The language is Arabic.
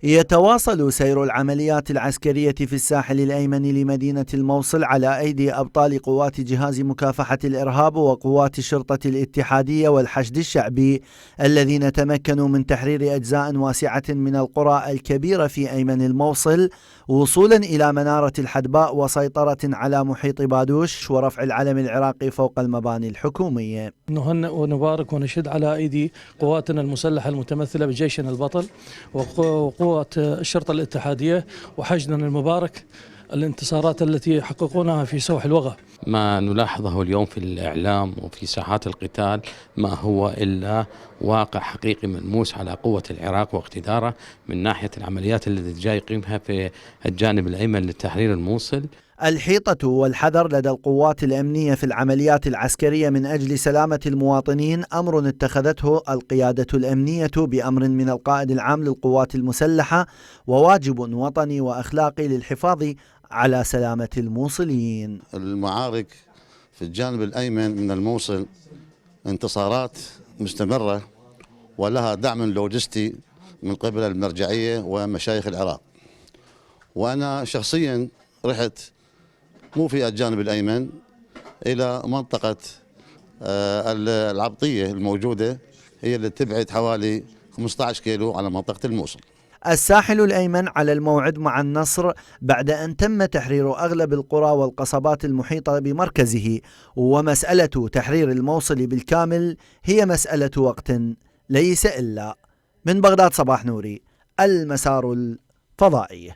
يتواصل سير العمليات العسكرية في الساحل الأيمن لمدينة الموصل على أيدي أبطال قوات جهاز مكافحة الإرهاب وقوات الشرطة الاتحادية والحشد الشعبي الذين تمكنوا من تحرير أجزاء واسعة من القرى الكبيرة في أيمن الموصل وصولا إلى منارة الحدباء وسيطرة على محيط بادوش ورفع العلم العراقي فوق المباني الحكومية. نهنئ ونبارك ونشد على أيدي قواتنا المسلحة المتمثلة بجيشنا البطل وقوات الشرطة الاتحادية وحشدنا المبارك الانتصارات التي حققوناها في سوح الوغى. ما نلاحظه اليوم في الإعلام وفي ساحات القتال ما هو إلا واقع حقيقي ملموس على قوة العراق واقتداره من ناحية العمليات التي جاي يقيمها في الجانب الأيمن لتحرير الموصل. الحيطة والحذر لدى القوات الأمنية في العمليات العسكرية من أجل سلامة المواطنين أمر اتخذته القيادة الأمنية بأمر من القائد العام للقوات المسلحة، وواجب وطني وأخلاقي للحفاظ على سلامة الموصليين. المعارك في الجانب الأيمن من الموصل انتصارات مستمرة ولها دعم لوجستي من قبل المرجعية ومشايخ العراق، وأنا شخصيا رحت مو في الجانب الأيمن إلى منطقة العبطية الموجودة، هي اللي تبعد حوالي 15 كيلو على منطقة الموصل. الساحل الأيمن على الموعد مع النصر بعد أن تم تحرير أغلب القرى والقصبات المحيطة بمركزه، ومسألة تحرير الموصل بالكامل هي مسألة وقت ليس إلا. من بغداد صباح نوري، المسار الفضائي.